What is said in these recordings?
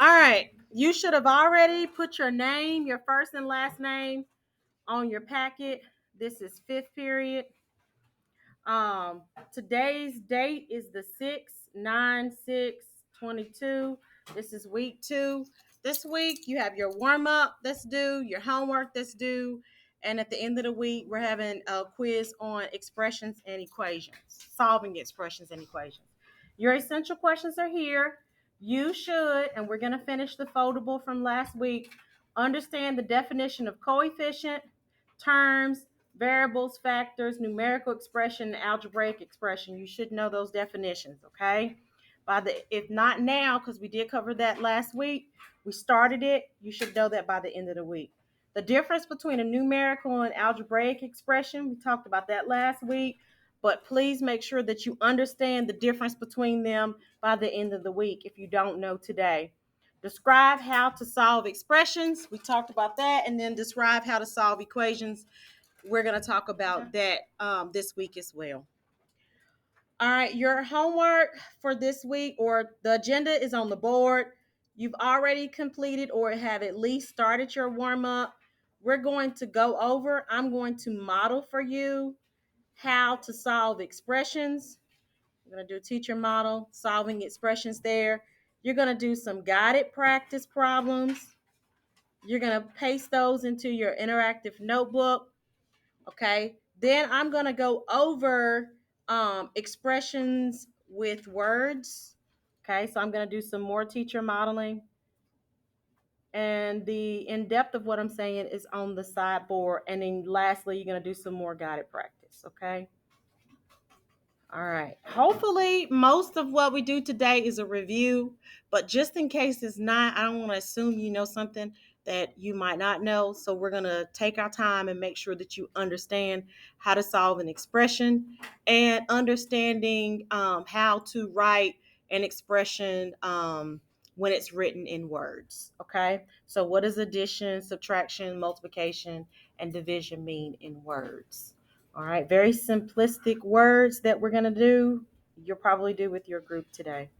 All right. You should have already put your name, your first and last name on your packet. This is fifth period. Today's date is the 6/9/6/22. This is week 2. This week you have your warm up that's due, your homework that's due, and at the end of the week we're having a quiz on expressions and equations, solving expressions and equations. Your essential questions are here. You should, and we're going to finish the foldable from last week, understand the definition of coefficient, terms, variables, factors, numerical expression, algebraic expression. You should know those definitions, okay? If not now, because we did cover that last week, we started it. You should know that by the end of the week. The difference between a numerical and algebraic expression, we talked about that last week, but please make sure that you understand the difference between them by the end of the week if you don't know today. Describe how to solve expressions. We talked about that, and then describe how to solve equations. We're going to talk about that this week as well. All right, your homework for this week, or the agenda, is on the board. You've already completed or have at least started your warm up. We're going to go over, I'm going to model for you how to solve expressions. We're going to do a teacher model, solving expressions there. You're going to do some guided practice problems. You're going to paste those into your interactive notebook. Okay. Then I'm going to go over expressions with words. Okay. So I'm going to do some more teacher modeling. And the in-depth of what I'm saying is on the sideboard. And then lastly, you're going to do some more guided practice. Okay. All right. Hopefully, most of what we do today is a review, but just in case it's not, I don't want to assume you know something that you might not know. So we're going to take our time and make sure that you understand how to solve an expression and understanding how to write an expression when it's written in words. Okay. So what does addition, subtraction, multiplication, and division mean in words? All right, very simplistic words that we're going to do. You'll probably do with your group today.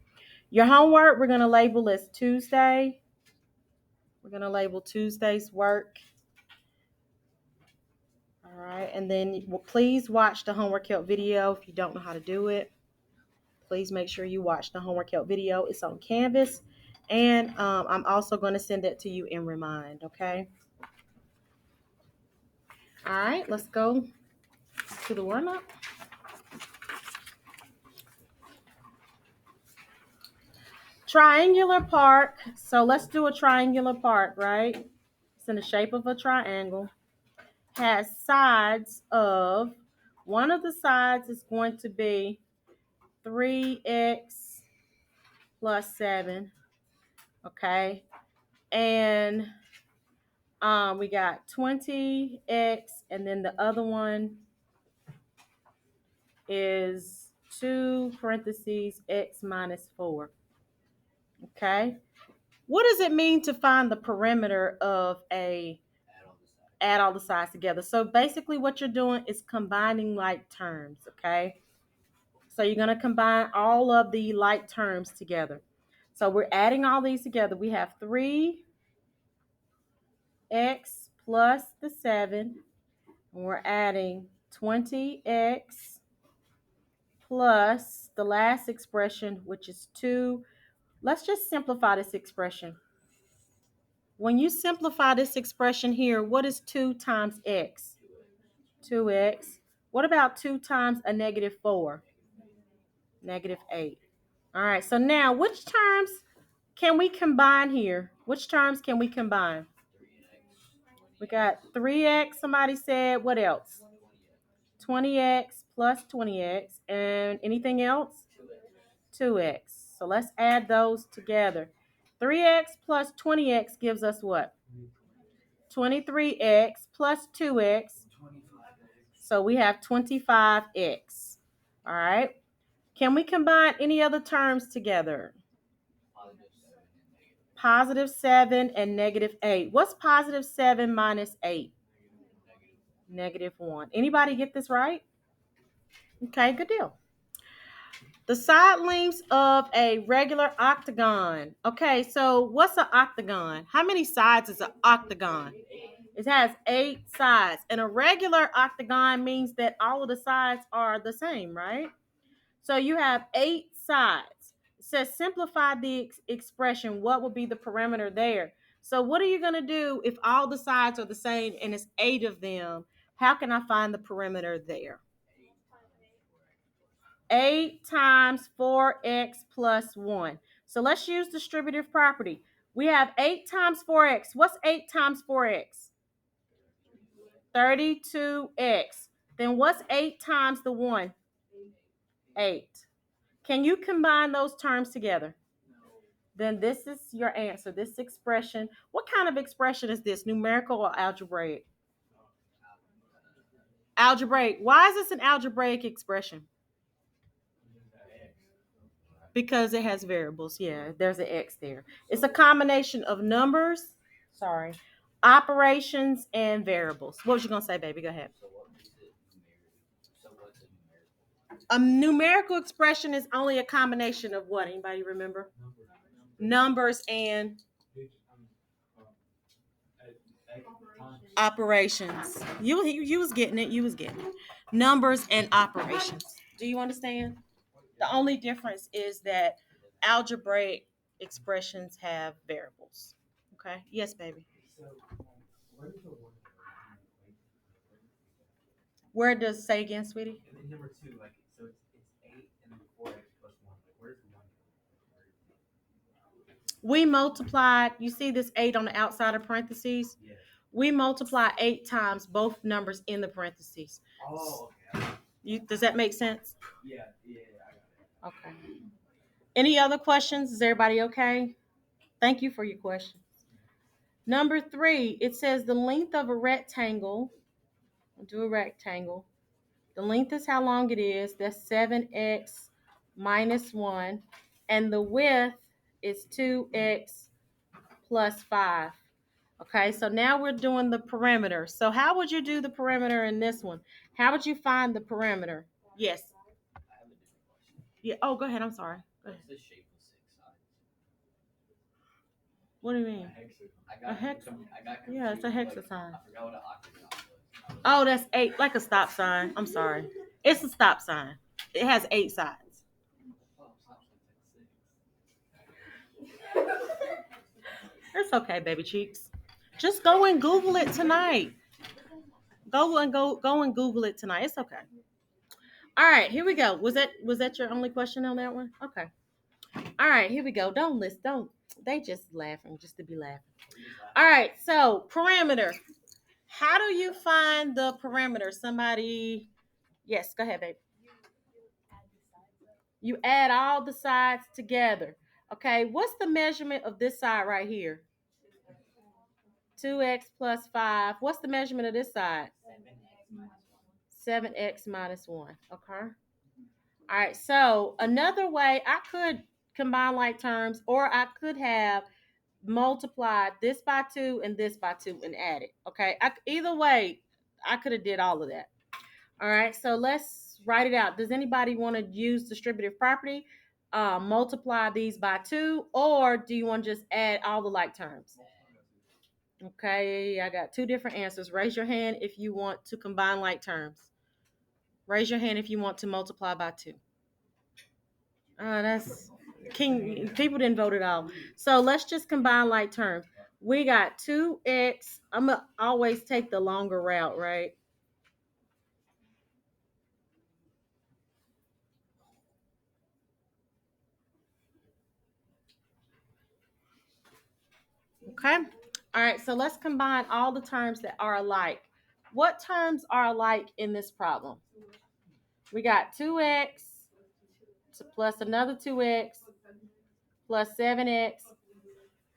Your homework, we're going to label as Tuesday. We're going to label Tuesday's work. All right, and then please watch the homework help video if you don't know how to do it. Please make sure you watch the homework help video. It's on Canvas, and I'm also going to send it to you in Remind, okay? All right, let's go to the warm-up. Triangular part. So let's do a triangular part, right? It's in the shape of a triangle. Has sides of, one of the sides is going to be 3x plus 7. Okay. And we got 20x, and then the other one is 2 parentheses x minus 4. Okay. What does it mean to find the perimeter of a add all the sides together? So basically what you're doing is combining like terms, okay? So you're going to combine all of the like terms together. So we're adding all these together. We have 3x plus the 7. And we're adding 20x plus the last expression, which is 2. Let's just simplify this expression. When you simplify this expression here, what is 2 times x? 2x. What about 2 times a negative 4? Negative 8. All right, so now which terms can we combine here? Which terms can we combine? We got 3x, somebody said. What else? 20x plus 20x. And anything else? 2x. So let's add those together. 3x plus 20x gives us what? 23x plus 2x. So we have 25x. All right. Can we combine any other terms together? Positive 7 and negative 8. What's positive 7 minus 8? Negative 1. Anybody get this right? Okay, good deal. The side lengths of a regular octagon. Okay, so what's an octagon? How many sides is an octagon? It has 8 sides. And a regular octagon means that all of the sides are the same, right? So you have 8 sides. It says simplify the expression. What would be the parameter there? So what are you going to do if all the sides are the same and it's 8 of them? How can I find the perimeter there? 8 times 4x plus 1. So let's use distributive property. We have 8 times 4x. What's 8 times 4x? 32x. Then what's 8 times the 1? 8. Can you combine those terms together? Then this is your answer. This expression. What kind of expression is this? Numerical or algebraic? Algebraic. Why is this an algebraic expression? Because it has variables. Yeah, there's an X there. It's a combination of numbers, operations, and variables. What was you going to say, baby? Go ahead. A numerical expression is only a combination of what? Anybody remember? Numbers and operations. You was getting it. You was getting it. Numbers and operations. Do you understand? The only difference is that algebraic expressions have variables. Okay. Yes, baby. Where does it say again, sweetie? And then number two, like so it's 8 and then 4x plus 1. Like where's the 1? We multiplied, you see this 8 on the outside of parentheses? Yeah. We multiply 8 times both numbers in the parentheses. Oh, okay. Does that make sense? Yeah, I got it. Okay. Any other questions? Is everybody okay? Thank you for your questions. Number 3, it says the length of a rectangle. I'll do a rectangle. The length is how long it is. That's 7x minus 1. And the width is 2x plus 5. Okay, so now we're doing the perimeter. So how would you do the perimeter in this one? How would you find the perimeter? Yes. Yeah. Oh, go ahead. I'm sorry. Go ahead. What do you mean? A hexagon. Yeah, it's a hexagon. I forgot what an octagon was. Oh, that's 8, like a stop sign. I'm sorry. It's a stop sign. It has 8 sides. It's okay, baby cheeks. Just go and Google it tonight. Go and Google it tonight. It's okay. All right, here we go. Was that your only question on that one? Okay. All right, here we go. Don't listen. Don't. They just laughing just to be laughing. All right. So perimeter. How do you find the perimeter? Somebody. Yes. Go ahead, babe. You add all the sides together. Okay. What's the measurement of this side right here? 2x plus 5. What's the measurement of this side? 7x minus 1. Okay. All right. So another way I could combine like terms, or I could have multiplied this by 2 and this by 2 and add it. Okay. Either way, I could have did all of that. All right. So let's write it out. Does anybody want to use distributive property? Multiply these by 2, or do you want to just add all the like terms? Okay, I got 2 different answers. Raise your hand if you want to combine like terms. Raise your hand if you want to multiply by 2. That's people didn't vote at all. So let's just combine like terms. We got 2x. I'm gonna always take the longer route, right? Okay. All right, so let's combine all the terms that are alike. What terms are alike in this problem? We got 2x plus another 2x plus 7x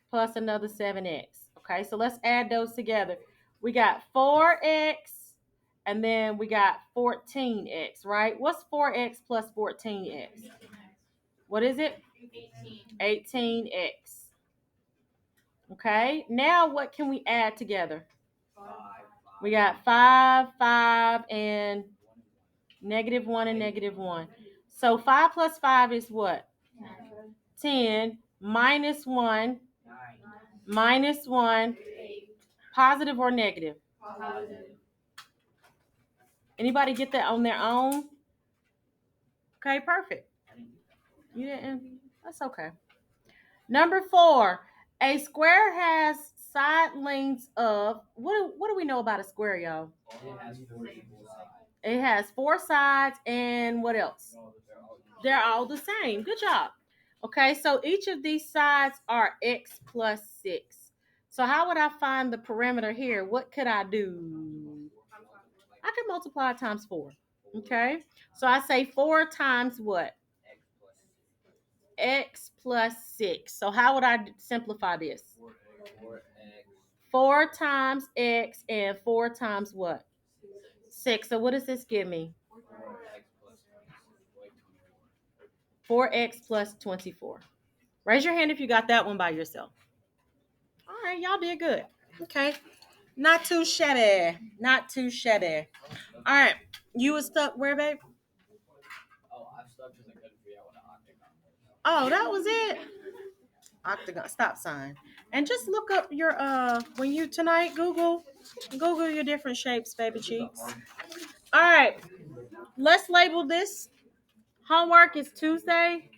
plus another 7x. Okay, so let's add those together. We got 4x and then we got 14x, right? What's 4x plus 14x? What is it? 18x. Okay, now what can we add together? We got 5, 5, and -1 and -1. So 5 plus 5 is what? 10 minus 1 minus 1. Positive or negative? Anybody get that on their own? Okay, perfect. You didn't? That's okay. Number 4. A square has side lengths of what do we know about a square, y'all? It has 4 sides and what else? They're all the same. Good job. Okay, so each of these sides are x plus 6. So how would I find the perimeter here? What could I do? I can multiply times 4. Okay, so I say 4 times what? X plus 6. So how would I simplify this? 4 times x and 4 times what? 6. So what does this give me? 4x plus 24. Raise your hand if you got that one by yourself. All right, y'all did good. Okay. Not too shabby. Not too shabby. All right. You was stuck where, babe? Oh, I stuck because I couldn't figure out what an octagon was. Oh, that was it. Octagon stop sign. And just look up your when you tonight Google your different shapes, baby cheeks. All right. Let's label this. Homework is Tuesday.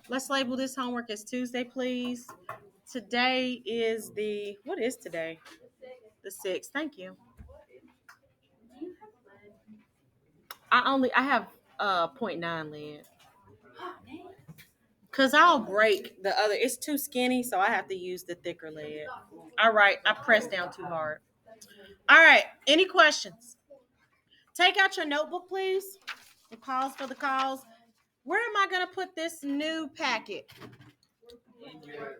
Let's label this homework as Tuesday, please. Today is what is today? The 6th. Thank you. I have 0.9 lead. Cause I'll break the other. It's too skinny, so I have to use the thicker lead. All right, I pressed down too hard. All right, any questions? Take out your notebook, please. And pause for the calls. Where am I gonna put this new packet? In your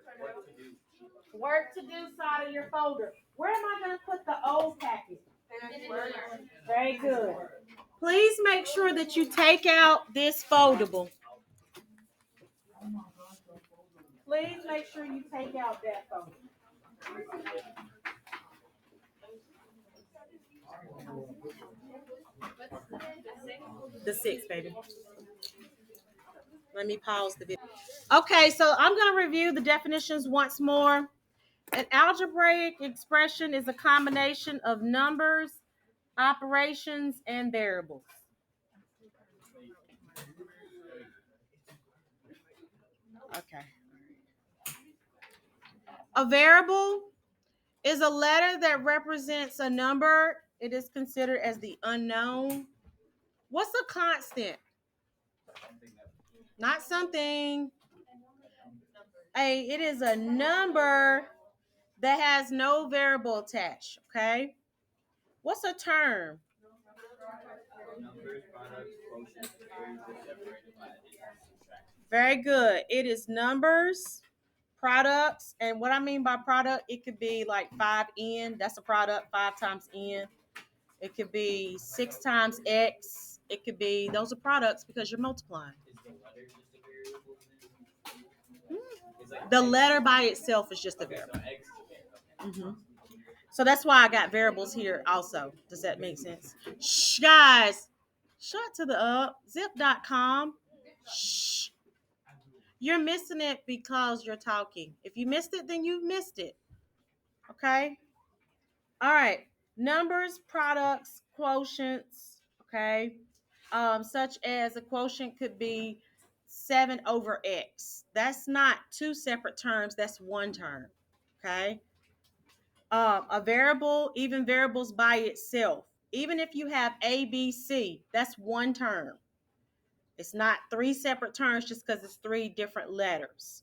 Work to do side of your folder. Where am I gonna put the old packet? Very good. Please make sure that you take out this foldable. Please make sure you take out that folder. The 6, baby. Let me pause the video. Okay, so I'm going to review the definitions once more. An algebraic expression is a combination of numbers, operations, and variables. Okay. A variable is a letter that represents a number. It is considered as the unknown. What's a constant? Not something. It is a number that has no variable attached. Okay. What's a term? numbers, products, quotients, variables separated by addition and subtraction. Very good. It is numbers, products, and what I mean by product, it could be like 5n. That's a product. 5 times n. It could be 6 times x. It could be those are products because you're multiplying. Is the letter just a variable then? Like the letter by itself is just a variable. So X is a variable. So that's why I got variables here also. Does that make sense? Shh, guys. Shut to the up. Zip.com. Shh. You're missing it because you're talking. If you missed it, then you missed it. Okay? All right. Numbers, products, quotients. Okay? Such as a quotient could be 7 over x. That's not 2 separate terms. That's one term. Okay? A variable, even variables by itself. Even if you have A, B, C, that's one term. It's not 3 separate terms just because it's 3 different letters.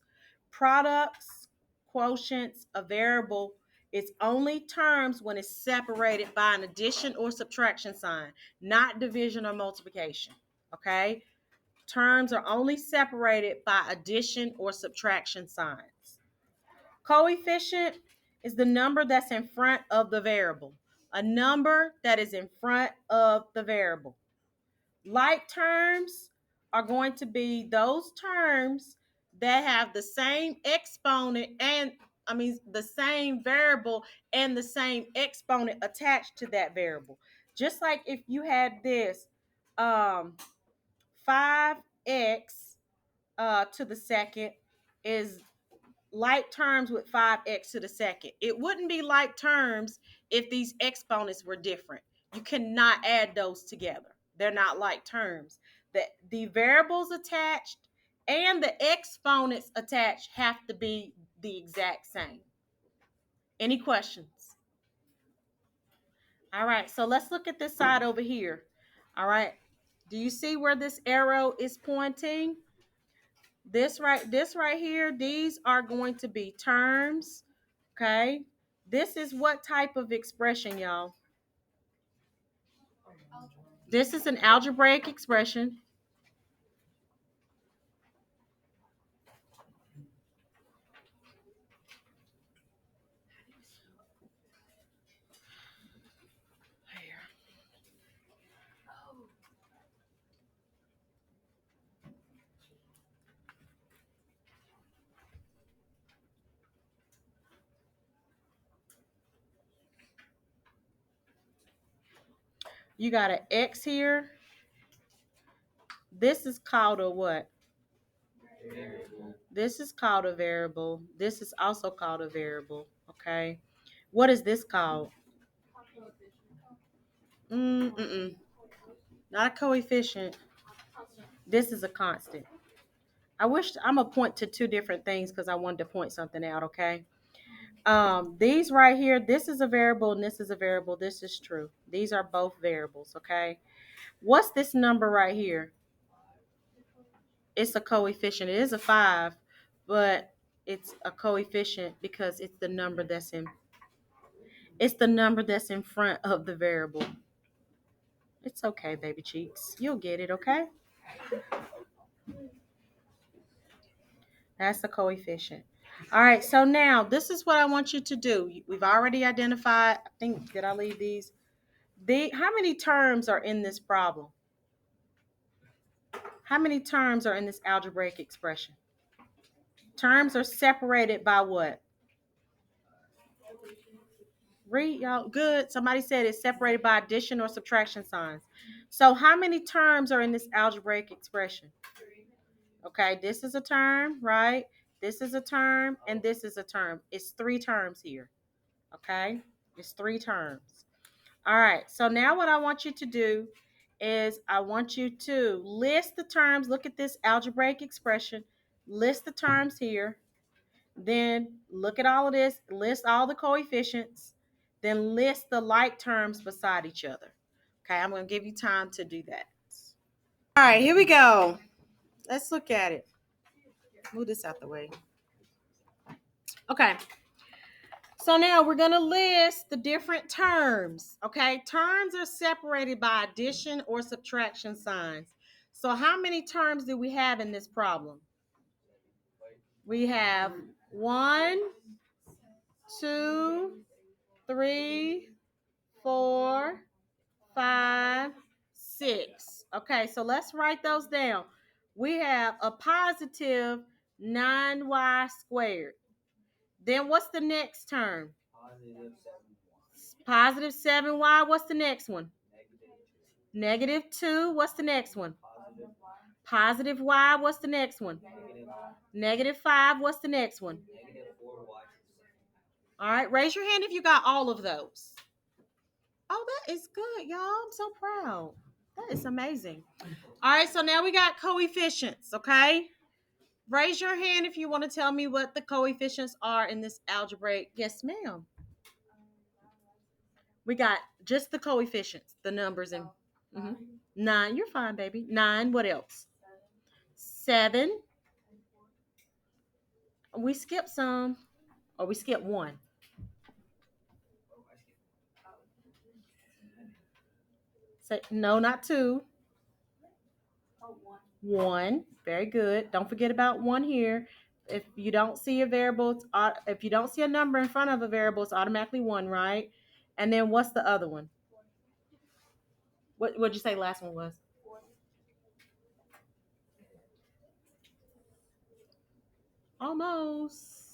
Products, quotients, a variable, it's only terms when it's separated by an addition or subtraction sign, not division or multiplication. Okay? Terms are only separated by addition or subtraction signs. Coefficient is the number that's in front of the variable. A number that is in front of the variable. Like terms are going to be those terms that have the same exponent and the same variable and the same exponent attached to that variable. Just like if you had this 5x to the second is like terms with 5x to the second. It wouldn't be like terms if these exponents were different. You cannot add those together. They're not like terms. The variables attached and the exponents attached have to be the exact same. Any questions? All right, so let's look at this side over here. All right, do you see where this arrow is pointing? This right here, these are going to be terms. Okay, this is what type of expression, y'all? This is an algebraic expression. You got an x here. This is called a what? Variable. This is called a variable. This is also called a variable. Okay, what is this called? Mm-mm. Not a coefficient. This is a constant. I wish I'm gonna point to two different things because I wanted to point something out. Okay. These right here, this is a variable and this is a variable. This is true. These are both variables. Okay. What's this number right here? It's a coefficient. It is a 5, but it's a coefficient because it's the number that's in front of the variable. It's okay, baby cheeks. You'll get it, okay? That's the coefficient. All right, so now this is what I want you to do. We've already identified, I think, did I leave these? How many terms are in this problem? How many terms are in this algebraic expression? Terms are separated by what? Read, y'all. Good. Somebody said it's separated by addition or subtraction signs. So how many terms are in this algebraic expression? Okay, this is a term, right? This is a term, and this is a term. It's 3 terms here. Okay, it's 3 terms. All right, so now what I want you to do is I want you to list the terms. Look at this algebraic expression. List the terms here. Then look at all of this. List all the coefficients. Then list the like terms beside each other. Okay, I'm going to give you time to do that. All right, here we go. Let's look at it. Move this out the way. Okay. So now we're going to list the different terms. Okay. Terms are separated by addition or subtraction signs. So how many terms do we have in this problem? We have 1, 2, 3, 4, 5, 6. Okay. So let's write those down. We have a positive 9y squared. Then what's the next term? Positive 7y. What's the next one? Negative 2. What's the next one? Positive y. What's the next one? Negative 5. What's the next one? All right. Raise your hand if you got all of those. Oh, that is good, y'all. I'm so proud. That is amazing. All right. So now we got coefficients. Okay. Raise your hand if you want to tell me what the coefficients are in this algebraic. Yes, ma'am. We got just the coefficients, the numbers, and 9. You're fine, baby. 9. What else? 7. We skipped some, or we skipped 1. Say no, not 2. 1. Very good. Don't forget about 1 here. If you don't see a variable, if you don't see a number in front of a variable, it's automatically 1, right? And then what's the other one? What'd you say the last one was? Almost.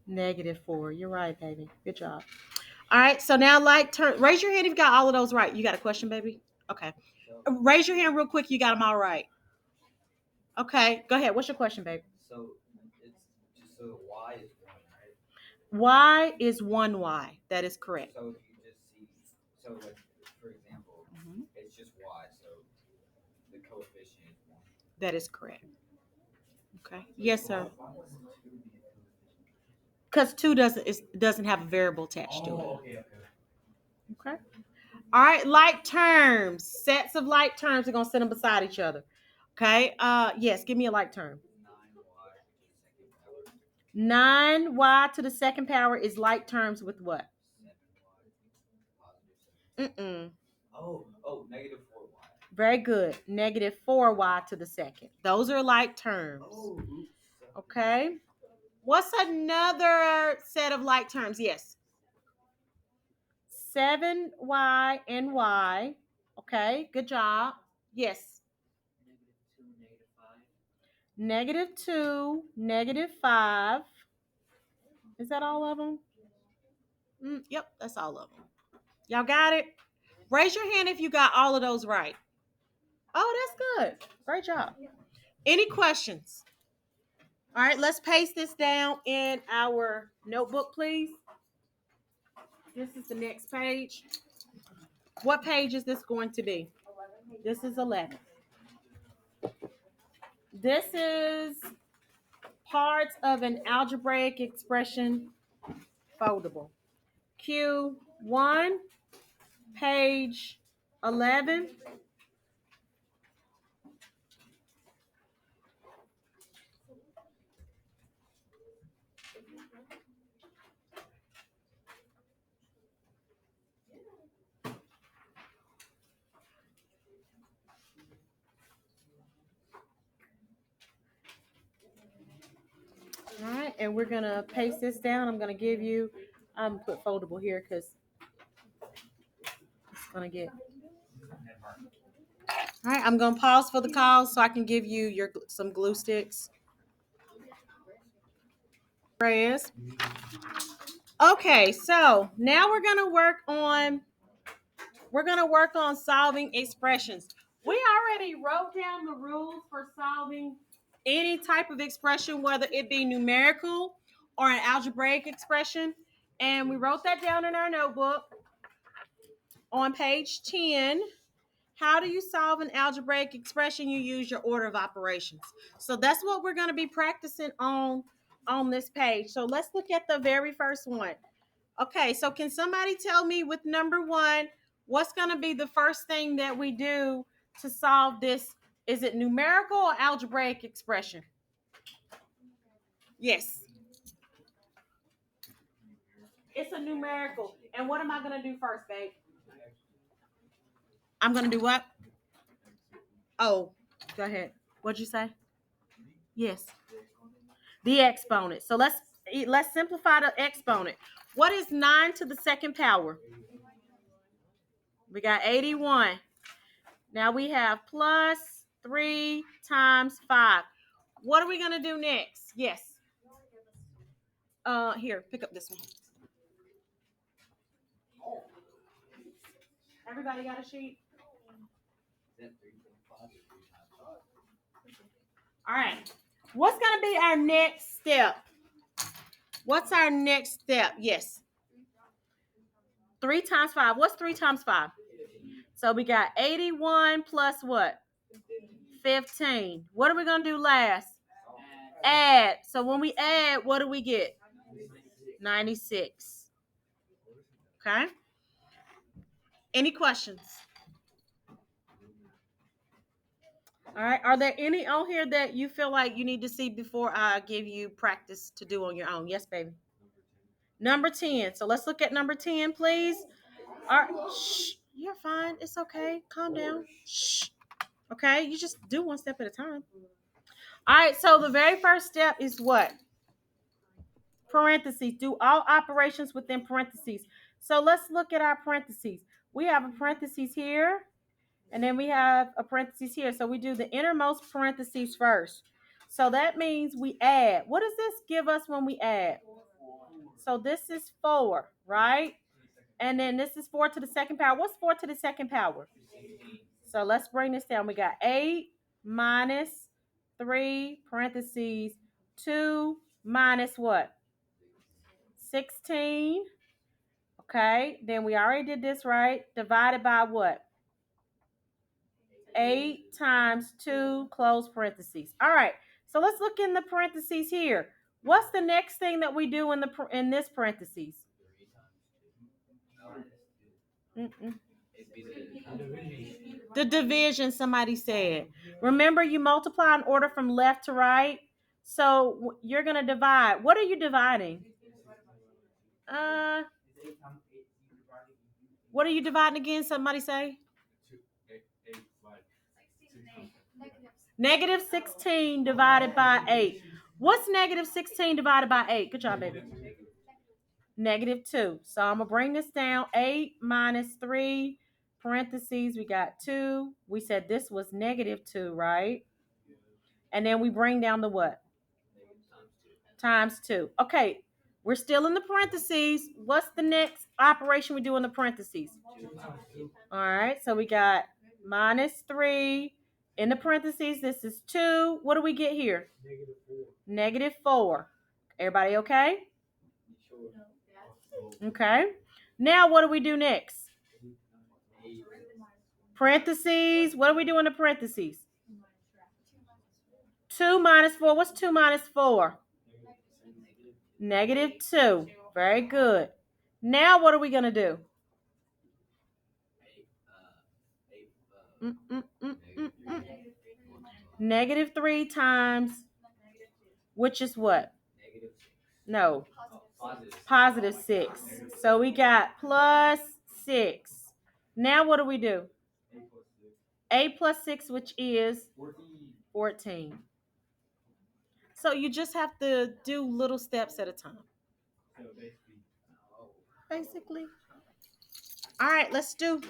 -4. You're right, baby. Good job. All right, so now like turn. Raise your hand if you got all of those right. You got a question, baby? Okay. So, Raise your hand real quick. You got them all right. Okay, go ahead. What's your question, baby? so it's just so y is one, right? Y is 1y. That is correct. So you just see, so like for example, Mhm. it's just y, so the coefficient is one. That is correct. Okay. So Yes, sir. why would two be a coefficient? Because 2 doesn't have a variable attached to it. Okay. Okay. All right, like terms. Sets of like terms. We're gonna set them beside each other. Okay. Yes, give me a like term. 9y to the second power is like terms with what? 7y positive 7. Mm-mm. Negative 4y. Very good. -4y to the second. Those are like terms. Oops. Okay. What's another set of like terms? Yes. 7y and y. Okay. Good job. Yes. -2, -5. Is that all of them? Yep, that's all of them. Y'all got it? Raise your hand if you got all of those right. Oh, that's good. Great job. Any questions? All right, let's paste this down in our notebook, please. This is the next page. What page is this going to be? This is 11. This is parts of an algebraic expression foldable. Q1, page 11. All right, and we're gonna paste this down. I'm gonna give you, I'm put foldable here because it's gonna get. All right, I'm gonna pause for the call so I can give you some glue sticks. Reyes. Okay, so now we're gonna work on solving expressions. We already wrote down the rules for solving any type of expression, whether it be numerical or an algebraic expression. And we wrote that down in our notebook on page 10. How do you solve an algebraic expression? You use your order of operations. So that's what we're going to be practicing on this page. So let's look at the very first one. Okay, so can somebody tell me with number 1, what's going to be the first thing that we do to solve this? Is it numerical or algebraic expression? Yes. It's a numerical. And what am I going to do first, babe? I'm going to do what? Oh, go ahead. What'd you say? Yes. The exponent. So let's simplify the exponent. What is 9 to the second power? We got 81. Now we have plus 3 times 5. What are we going to do next? Yes. Here, pick up this one. Everybody got a sheet? All right. What's going to be our next step? What's our next step? Yes. 3 times 5. What's 3 times 5? So we got 81 plus what? 15. What are we going to do last? Add. So when we add, what do we get? 96. Okay. Any questions? All right. Are there any on here that you feel like you need to see before I give you practice to do on your own? Yes, baby. Number 10. So let's look at number 10, please. All right. Shh. You're fine. It's okay. Calm down. Shh. Okay. You just do one step at a time. All right. So the very first step is what? Parentheses. Do all operations within parentheses. So let's look at our parentheses. We have a parentheses here, and then we have a parentheses here. So we do the innermost parentheses first. So that means we add. What does this give us when we add? So this is 4, right? And then this is 4 to the second power. What's 4 to the second power? So let's bring this down. We got 8 minus 3, parentheses, 2 minus what? 16. Okay, then we already did this, right? Divided by what? 8 times 2, close parentheses. All right, so let's look in the parentheses here. What's the next thing that we do in this parentheses? Mm-mm. The division, somebody said. Remember, you multiply in order from left to right. So you're going to divide. What are you dividing? Uh, what are you dividing again? Somebody say? Negative 16 divided by 8. What's negative 16 divided by 8? Good job, baby. Negative 2. So I'm going to bring this down. 8 minus 3, parentheses, we got 2. We said this was negative 2, right? And then we bring down the what? Times 2. Okay, we're still in the parentheses. What's the next operation we do in the parentheses? All right, so we got minus 3. In the parentheses, this is 2. What do we get here? Negative 4. Everybody okay? Okay. Now what do we do next? Parentheses. What do we do in the parentheses? 2 minus 4. What's 2 minus 4? Negative 2. Very good. Now what are we going to do? Negative 3 times, which is what? No. Positive 6. So we got plus 6. Now what do we do? A plus 6, which is 14. So you just have to do little steps at a time. Basically. All right, let's do.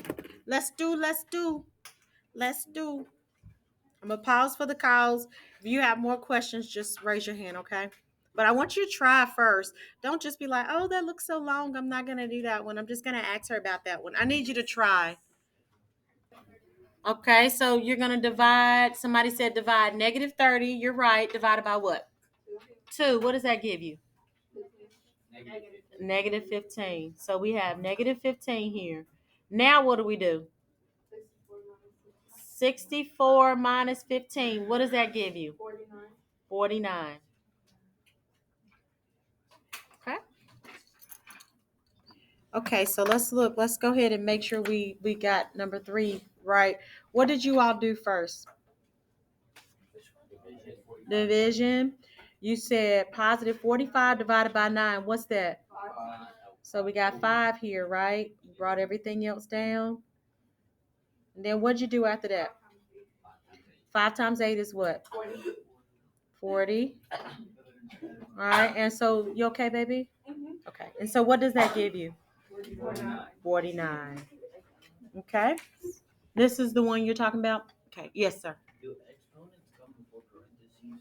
I'm going to pause for the calls. If you have more questions, just raise your hand, okay? But I want you to try first. Don't just be like, oh, that looks so long. I'm not going to do that one. I'm just going to ask her about that one. I need you to try. Okay, so you're going to divide. Somebody said divide negative 30. You're right. Divided by what? 2. What does that give you? Negative 15. So we have negative 15 here. Now what do we do? 64 minus 15. What does that give you? 49. Okay. Okay, so let's look. Let's go ahead and make sure we got number 3 right. What did you all do first? Division. You said positive 45 divided by 9. What's that? So we got 5 here, right? Brought everything else down. And then what'd you do after that? 5 times 8 is what? 40. All right. And so you okay, baby? Okay. And so what does that give you? 49. Okay. This is the one you're talking about? Okay. Yes, sir. Do exponents come before parentheses?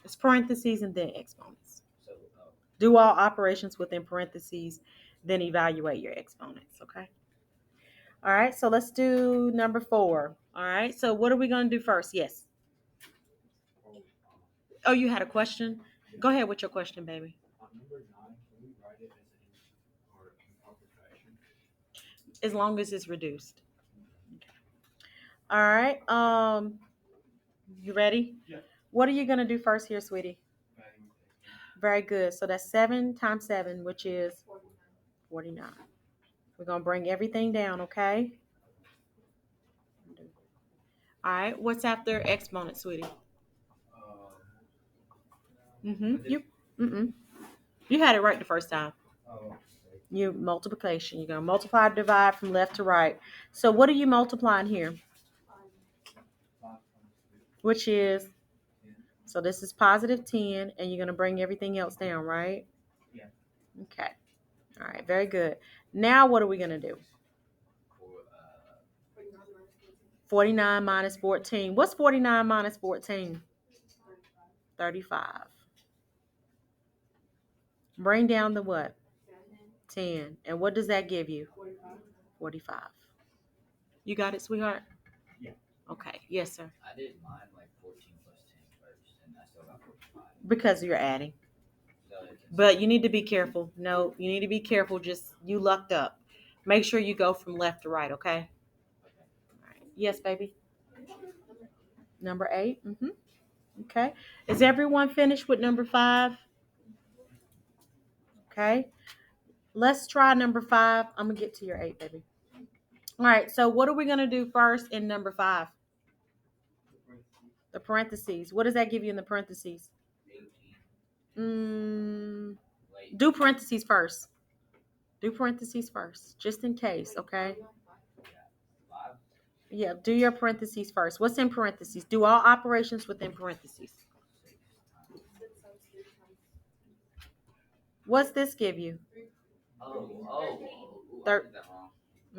It's parentheses and then exponents. Do all operations within parentheses, then evaluate your exponents, okay? All right, so let's do number 4. All right, so what are we going to do first? Yes. Oh, you had a question? Go ahead with your question, baby. On number 9, can we write it as an or in proper fashion? As long as it's reduced. Okay. All right, you ready? Yeah. What are you going to do first here, sweetie? Very good. So that's 7 times 7, which is 49. We're going to bring everything down, okay? All right. What's after exponent, sweetie? You. You had it right the first time. You multiplication. You're gonna multiply, divide from left to right. So what are you multiplying here? Which is, so this is positive 10, and you're gonna bring everything else down, right? Yeah. Okay. All right. Very good. Now what are we gonna do? 49 minus 14. What's 49 minus 14? 35. Bring down the what? 10. And what does that give you? 45. You got it, sweetheart? Yeah. Okay. Yes, sir. I did mine like 14 plus 10 first, and I still got 45. Because you're adding. So it can But you need to be careful. No, you need to be careful. Just you lucked up. Make sure you go from left to right, okay? Okay. All right. Yes, baby. Number 8. Okay. Is everyone finished with number 5? Okay. Let's try number 5. I'm going to get to your 8, baby. All right. So what are we going to do first in number 5? The parentheses. What does that give you in the parentheses? 18. Wait. Do parentheses first. Do parentheses first, just in case, okay? Yeah. 5. Yeah, do your parentheses first. What's in parentheses? Do all operations within parentheses. 6 times. What's this give you? Oh. I Thir- did that wrong.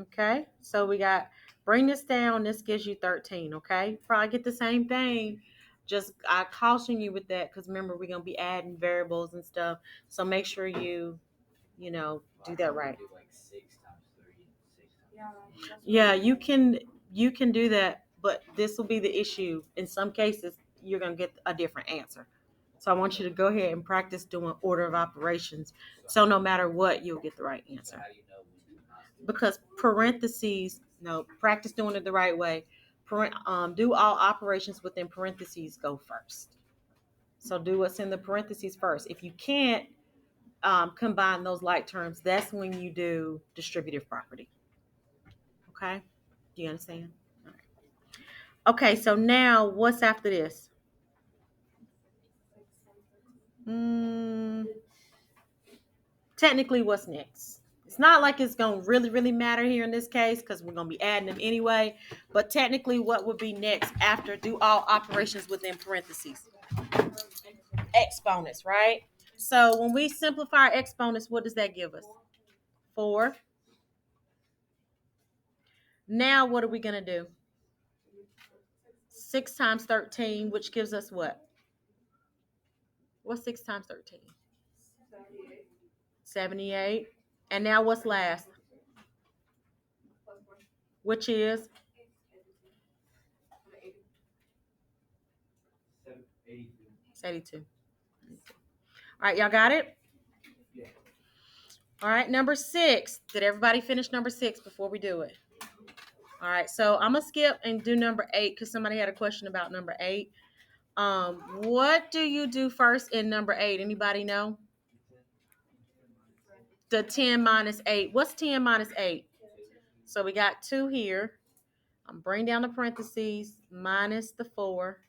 Okay, so we got, bring this down. This gives you 13, okay? Probably get the same thing. Just, I caution you with that because remember, we're going to be adding variables and stuff. So make sure you do that right. Do like 6 times 3 and 6 times. Yeah, you can do that, but this will be the issue. In some cases, you're going to get a different answer. So I want you to go ahead and practice doing order of operations. So no matter what, you'll get the right So answer. how do you know when to not do it? Because parentheses, no, practice doing it the right way. Do all operations within parentheses go first. So do what's in the parentheses first. If you can't combine those like terms, that's when you do distributive property. Okay? Do you understand? All right. Okay, so now what's after this? Technically, what's next? It's not like it's going to really, really matter here in this case because we're going to be adding them anyway. But technically, what would be next after do all operations within parentheses? Exponents, right? So when we simplify our exponents, what does that give us? 4. Now, what are we going to do? 6 times 13, which gives us what? What's 6 times 13? 78. And now what's last? Which is? 82. 82. All right, y'all got it? Yeah. All right, number 6. Did everybody finish number 6 before we do it? All right, so I'm going to skip and do number 8 because somebody had a question about number 8. What do you do first in number 8? Anybody know? The 10 minus 8. What's 10 minus 8? So we got 2 here. I'm bring down the parentheses, minus the 4,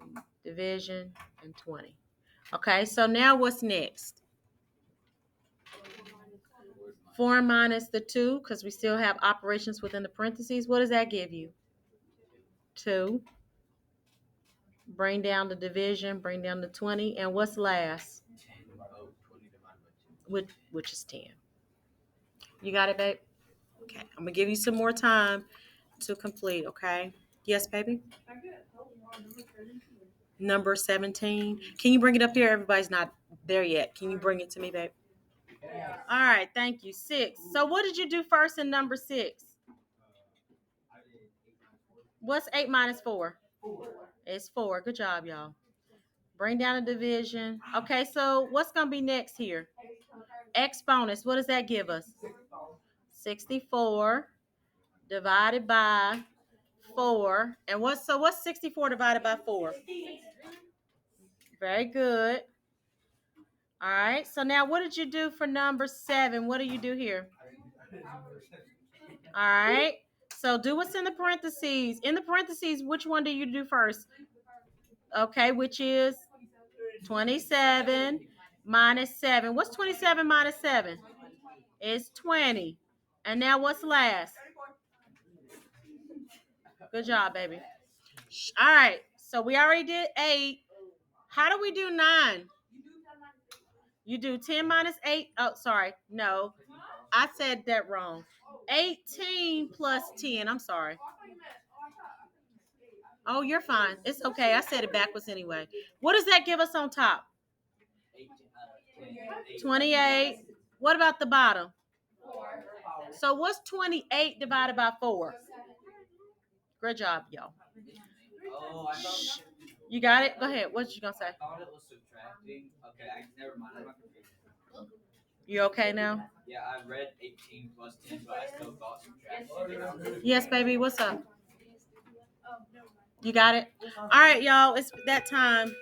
and division, and 20. Okay, so now what's next? 4 minus the 2, because we still have operations within the parentheses. What does that give you? 2. Bring down the division, bring down the 20. And what's last? 10. Oh, 20 divided by 2. Which is 10. You got it, babe? Okay, I'm going to give you some more time to complete, okay? Yes, baby? Number 17. Can you bring it up here? Everybody's not there yet. Can you bring it to me, babe? All right, thank you. 6. So what did you do first in number 6? I did 8 times 4. What's 8 minus 4? 4. It's 4. Good job, y'all. Bring down the division. Okay, so what's going to be next here? Exponents. What does that give us? 64 divided by 4. And what's 64 divided by 4? Very good. All right. So now what did you do for number 7? What do you do here? All right. So do what's in the parentheses. In the parentheses, which one do you do first? Okay, which is 27 minus 7. What's 27 minus 7? It's 20. And now what's last? Good job, baby. All right. So we already did 8. How do we do 9? You do 10 minus 8. Oh, sorry. No, I said that wrong. 18 plus 10. I'm sorry. Oh, you're fine. It's okay. I said it backwards anyway. What does that give us on top? 28. What about the bottom? So what's 28 divided by 4? Great job, y'all. Oh, I thought. You got it? Go ahead. What you gonna say? I thought it was subtracting. Okay, never mind. I'm not confused. You okay now? Yeah, I read 18 plus 10, but I still thought subtracting. Yes, baby. What's up? You got it? All right, y'all. It's that time.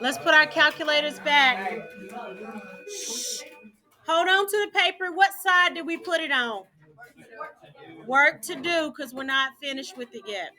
Let's put our calculators back. Hold on to the paper. What side did we put it on? Work to do, because we're not finished with it yet.